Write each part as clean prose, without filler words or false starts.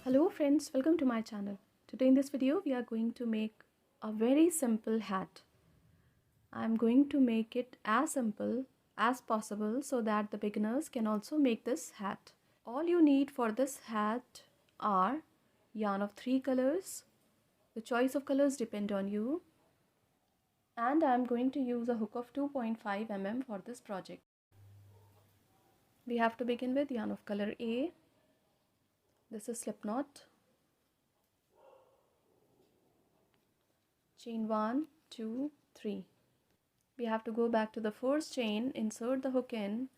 Hello friends, welcome to my channel. Today in this video we are going to make a very simple hat. I am going to make it as simple as possible so that the beginners can also make this hat. All you need for this hat are yarn of 3 colors. The choice of colors depend on you. And I am going to use a hook of 2.5 mm for this project. We have to begin with yarn of color A. This is slip knot. Chain 1, 2, 3. We have to go back to the first chain, insert the hook in,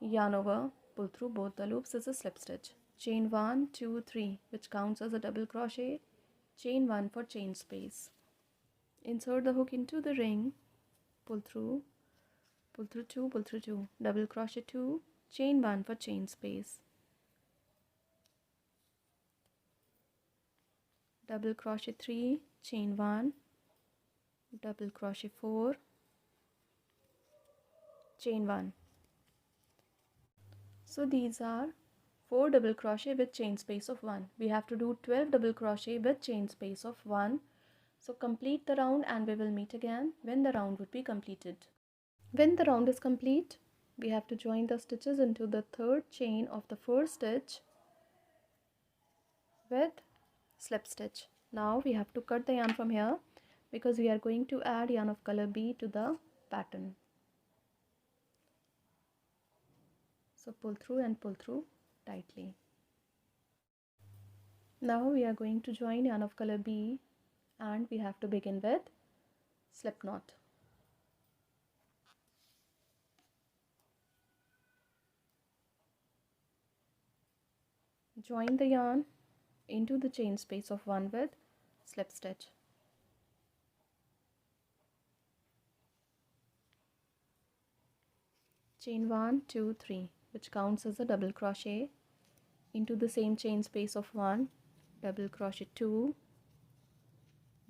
yarn over, pull through both the loops as a slip stitch. Chain 1, 2, 3, which counts as a double crochet, chain 1 for chain space. Insert the hook into the ring, pull through 2, pull through 2, double crochet 2, chain 1 for chain space. Double crochet 3, chain 1, double crochet 4, chain 1. So these are 4 double crochet with chain space of 1. We have to do 12 double crochet with chain space of 1. So complete the round and we will meet again when the round would be completed. When the round is complete, we have to join the stitches into the third chain of the first stitch with slip stitch. Now we have to cut the yarn from here because we are going to add yarn of color B to the pattern. So pull through and pull through tightly. Now we are going to join yarn of color B and we have to begin with slip knot. Join the yarn into the chain space of 1 with slip stitch. Chain 1, 2, 3, which counts as a double crochet, into the same chain space of 1, double crochet 2,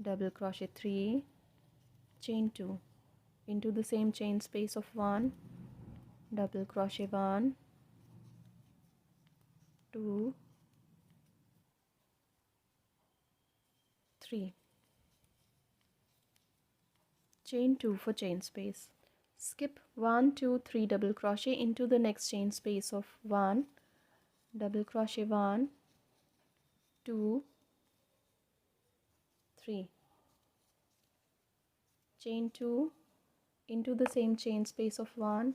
double crochet 3, chain 2, into the same chain space of 1, double crochet 1, 2, 3, chain 2 for chain space. Skip 1, 2, 3 double crochet into the next chain space of 1, double crochet 1, 2, 3, chain 2 into the same chain space of 1,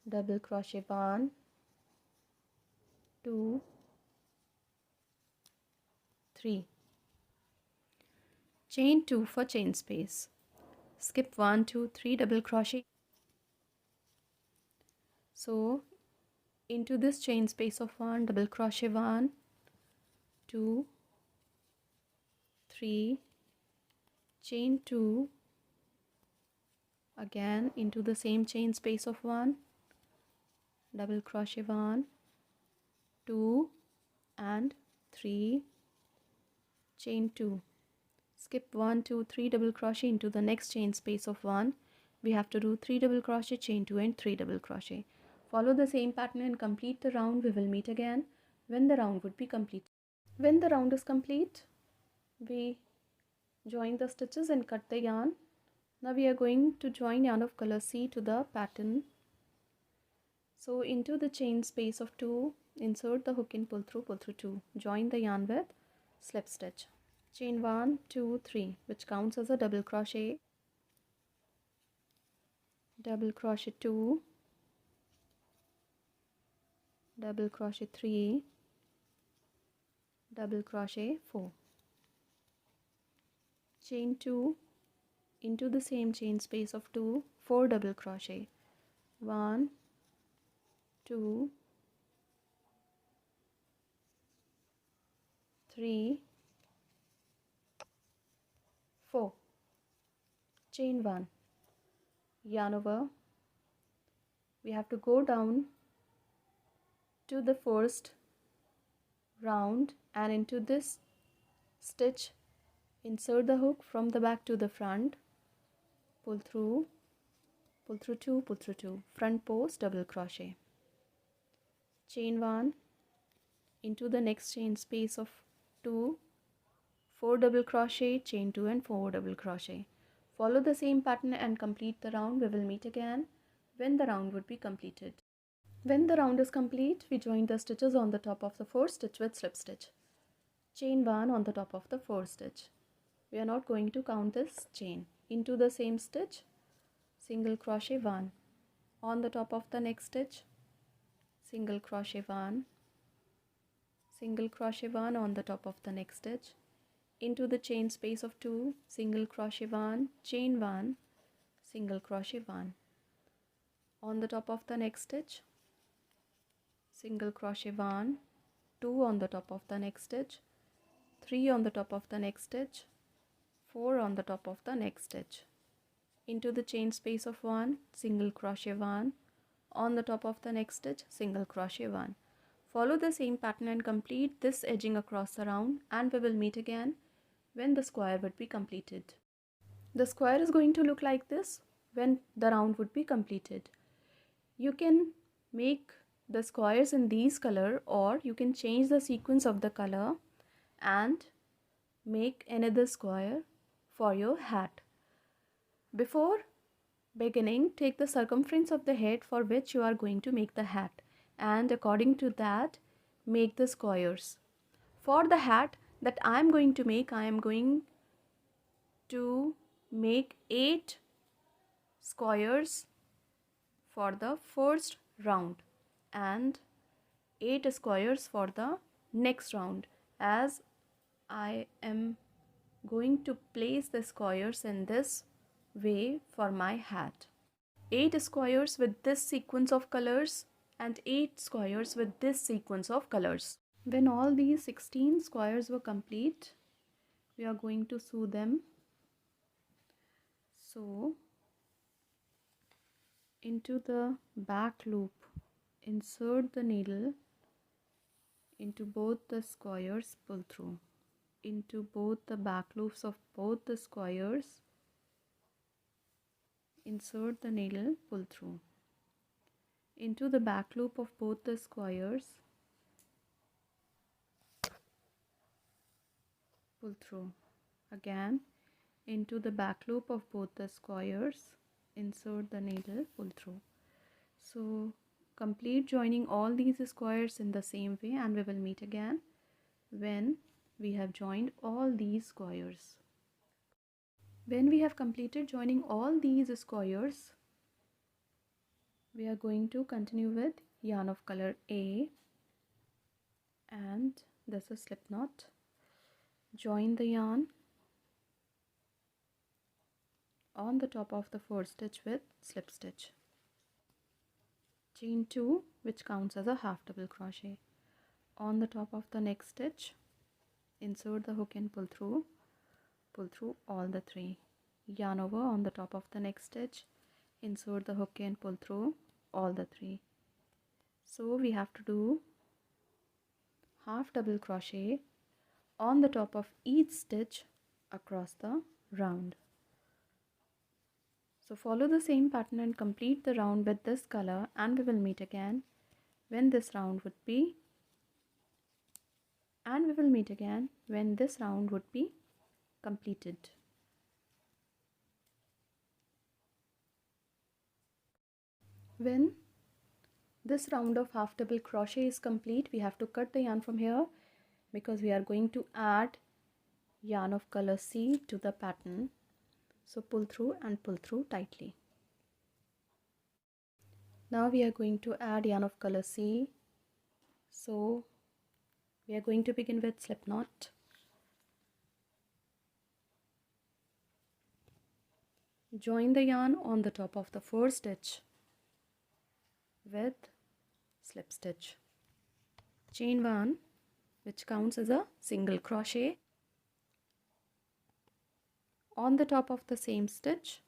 double crochet 1, 2, 3, chain 2 for chain space. Skip 1, 2, 3 double crochet. So into this chain space of 1, double crochet 1, 2, 3, chain 2, again into the same chain space of 1, double crochet 1, 2 and 3, chain 2. Skip 1, 2, 3 double crochet into the next chain space of 1. We have to do 3 double crochet, chain 2 and 3 double crochet. Follow the same pattern and complete the round. We will meet again when the round would be complete. When the round is complete, we join the stitches and cut the yarn. Now we are going to join yarn of color C to the pattern. So into the chain space of 2, insert the hook in, pull through 2. Join the yarn with slip stitch. Chain 1, 2, 3, which counts as a double crochet, double crochet 2, double crochet 3, double crochet 4, chain 2 into the same chain space of 2, 4 double crochet, 1, 2, 3, 4, chain 1, yarn over. We have to go down to the first round and into this stitch insert the hook from the back to the front, pull through 2, pull through 2, front post double crochet, chain 1 into the next chain space of 2, 4 double crochet, chain 2 and 4 double crochet. Follow the same pattern and complete the round. We will meet again when the round would be completed. When the round is complete, we join the stitches on the top of the 4th stitch with slip stitch. Chain 1 on the top of the 4th stitch. We are not going to count this chain. Into the same stitch, single crochet 1. On the top of the next stitch, single crochet 1, single crochet 1 on the top of the next stitch. Into the chain space of 2, single crochet 1, chain 1, single crochet 1. On the top of the next stitch, single crochet 1, 2 on the top of the next stitch, 3 on the top of the next stitch, 4 on the top of the next stitch. Into the chain space of 1, single crochet 1, on the top of the next stitch, single crochet 1. Follow the same pattern and complete this edging across the round, and we will meet again when the square would be completed. The square is going to look like this when the round would be completed. You can make the squares in these color, or you can change the sequence of the color and make another square for your hat. Before beginning, take the circumference of the head for which you are going to make the hat, and according to that make the squares. For the hat that I am going to make, I am going to make 8 squares for the first round and 8 squares for the next round, as I am going to place the squares in this way for my hat. 8 squares with this sequence of colors and 8 squares with this sequence of colors. When all these 16 squares were complete, we are going to sew them. So into the back loop, insert the needle into both the squares, pull through. Into both the back loops of both the squares, insert the needle, pull through. Into the back loop of both the squares, pull through. Again, into the back loop of both the squares, insert the needle, pull through. So complete joining all these squares in the same way, and we will meet again when we have joined all these squares. When we have completed joining all these squares, we are going to continue with yarn of color A, and this is slip knot. Join the yarn on the top of the 4th stitch with slip stitch. Chain 2, which counts as a half double crochet. On the top of the next stitch, insert the hook and pull through all the 3. Yarn over on the top of the next stitch, insert the hook and pull through all the 3. So we have to do half double crochet on the top of each stitch across the round. So follow the same pattern and complete the round with this color, and we will meet again when this round would be completed. When this round of half double crochet is complete, we have to cut the yarn from here because we are going to add yarn of color C to the pattern. So pull through and pull through tightly. Now we are going to add yarn of color C. So we are going to begin with slip knot. Join the yarn on the top of the 4th stitch with slip stitch. Chain 1, which counts as a single crochet. On the top of the same stitch,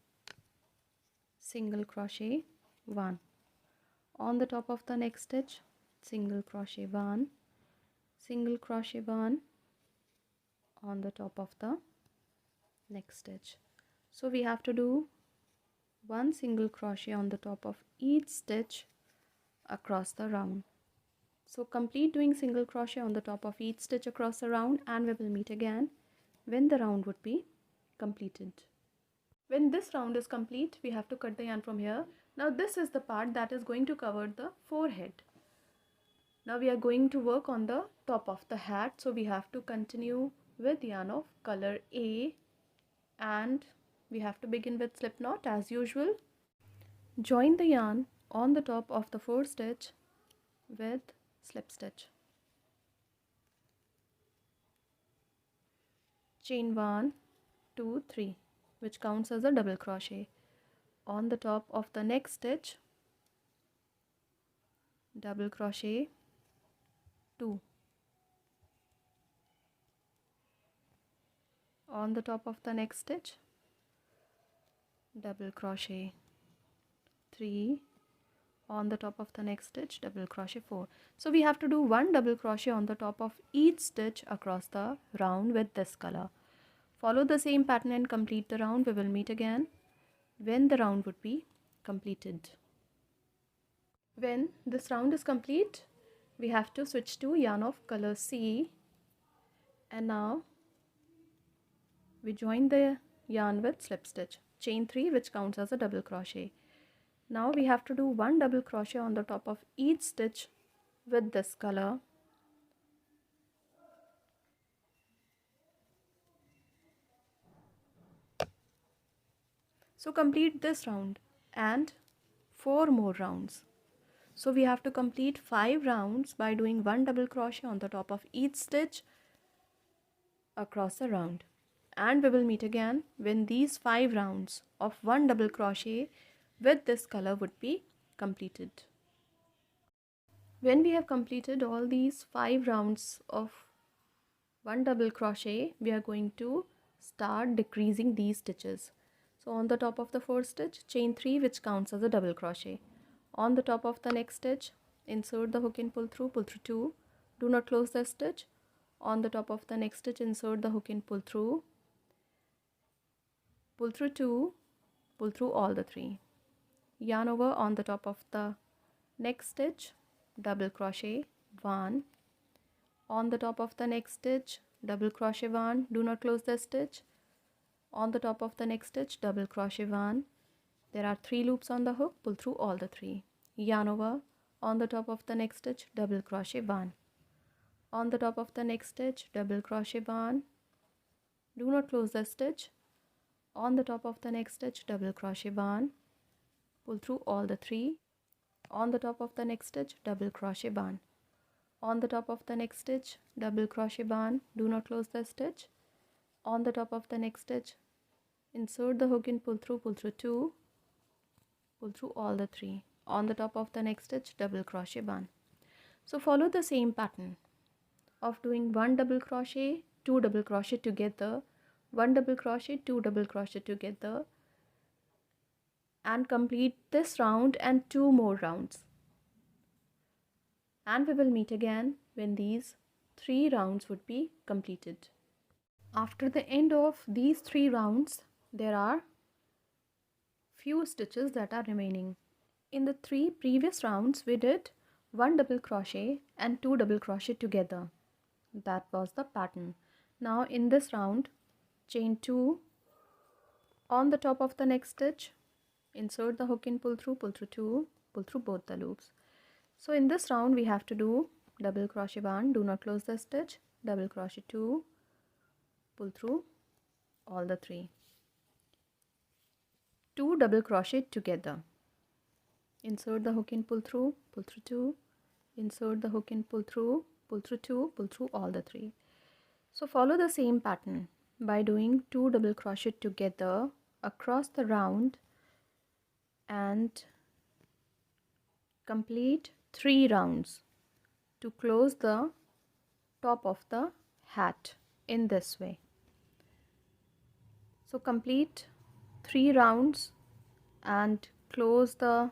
single crochet 1. On the top of the next stitch, single crochet 1, single crochet 1 on the top of the next stitch. So we have to do 1 single crochet on the top of each stitch across the round. So complete doing single crochet on the top of each stitch across the round, and we will meet again when the round would be completed. When this round is complete, we have to cut the yarn from here. Now this is the part that is going to cover the forehead. Now we are going to work on the top of the hat, so we have to continue with yarn of color A, and we have to begin with slip knot as usual. Join the yarn on the top of the fourth stitch with slip stitch. Chain 1, 2, 3, which counts as a double crochet. On the top of the next stitch, double crochet 2. On the top of the next stitch, double crochet 3. On the top of the next stitch, double crochet 4. So we have to do one double crochet on the top of each stitch across the round with this color. Follow the same pattern and complete the round. We will meet again when the round would be completed. When this round is complete, we have to switch to yarn of color C, and now we join the yarn with slip stitch. Chain 3, which counts as a double crochet. Now we have to do one double crochet on the top of each stitch with this color. So complete this round and 4 more rounds. So we have to complete 5 rounds by doing one double crochet on the top of each stitch across the round. And we will meet again when these 5 rounds of one double crochet with this color would be completed. When we have completed all these 5 rounds of one double crochet, we are going to start decreasing these stitches. So on the top of the fourth stitch, chain 3, which counts as a double crochet. On the top of the next stitch, insert the hook and pull through 2. Do not close the stitch. On the top of the next stitch, insert the hook and pull through 2, pull through all the 3. Yarn over on the top of the next stitch, double crochet 1. On the top of the next stitch, double crochet 1. Do not close the stitch. On the top of the next stitch, double crochet 1. There are 3 loops on the hook, pull through all the 3. Yarn over on the top of the next stitch, double crochet 1. On the top of the next stitch, double crochet 1. Do not close the stitch. On the top of the next stitch, double crochet 1. Pull through all the 3. On the top of the next stitch, double crochet 1. On the top of the next stitch, double crochet 1. Do not close the stitch. On the top of the next stitch, insert the hook and pull through 2, pull through all the 3. On the top of the next stitch, double crochet 1. So follow the same pattern of doing one double crochet, 2 double crochet together, one double crochet, 2 double crochet together, and complete this round and 2 more rounds. And we will meet again when these 3 rounds would be completed. After the end of these 3 rounds, there are few stitches that are remaining. In the 3 previous rounds, we did one double crochet and 2 double crochet together. That was the pattern. Now in this round, chain 2. On the top of the next stitch, insert the hook and pull through 2, pull through both the loops. So in this round, we have to do double crochet 1, do not close the stitch, double crochet 2, pull through all the 3. 2 double crochet together. Insert the hook and pull through 2, insert the hook and pull through 2, pull through all the 3. So follow the same pattern by doing 2 double crochet together across the round and complete 3 rounds to close the top of the hat in this way. So complete 3 rounds and close the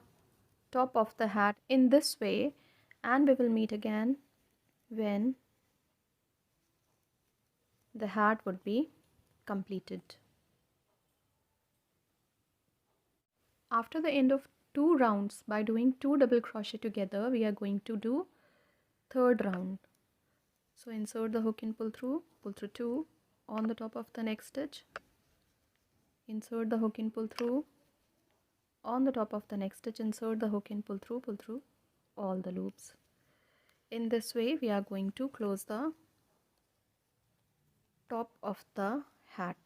top of the hat in this way, and we will meet again when the hat would be completed. After the end of 2 rounds, by doing 2 double crochet together, we are going to do third round. So insert the hook and pull through 2 on the top of the next stitch, insert the hook and pull through on the top of the next stitch, insert the hook and pull through all the loops. In this way we are going to close the top of the hat.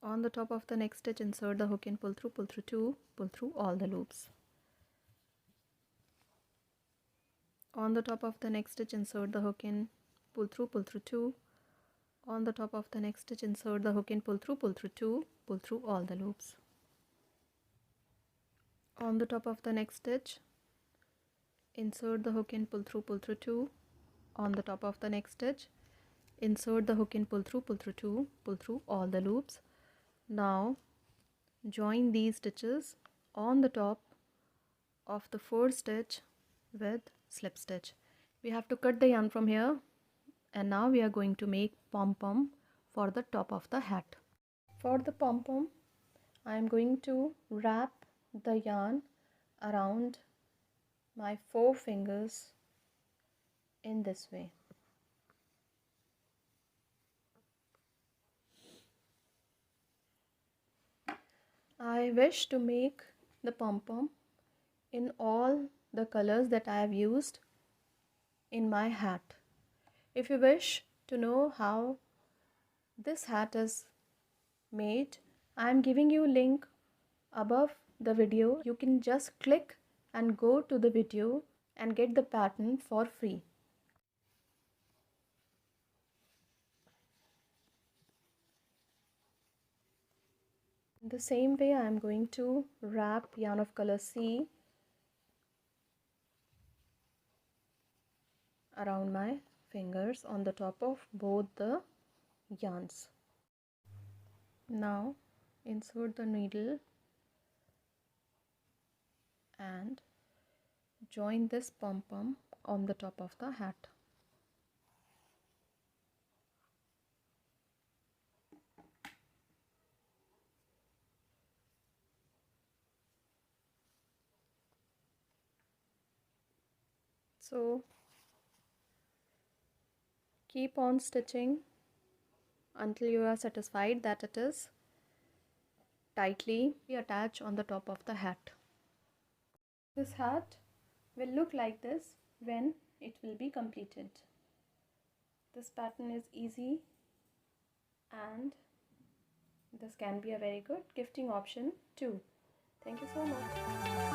On the top of the next stitch, insert the hook and pull through 2, pull through all the loops. On the top of the next stitch, insert the hook and pull through 2. On the top of the next stitch, insert the hook and pull through 2, pull through all the loops. On the top of the next stitch, insert the hook and pull through 2. On the top of the next stitch, insert the hook and pull through 2, pull through all the loops. Now join these stitches on the top of the first stitch with slip stitch. We have to cut the yarn from here, and now we are going to make pom-pom for the top of the hat. For the pom-pom, I am going to wrap the yarn around my 4 fingers in this way. I wish to make the pom-pom in all the colors that I have used in my hat. If you wish to know how this hat is made, I am giving you a link above the video. You can just click and go to the video and get the pattern for free. In the same way, I am going to wrap yarn of color C around my fingers on the top of both the yarns. Now insert the needle and join this pom-pom on the top of the hat. So keep on stitching until you are satisfied that it is tightly attached on the top of the hat. This hat will look like this when it will be completed. This pattern is easy and this can be a very good gifting option too. Thank you so much.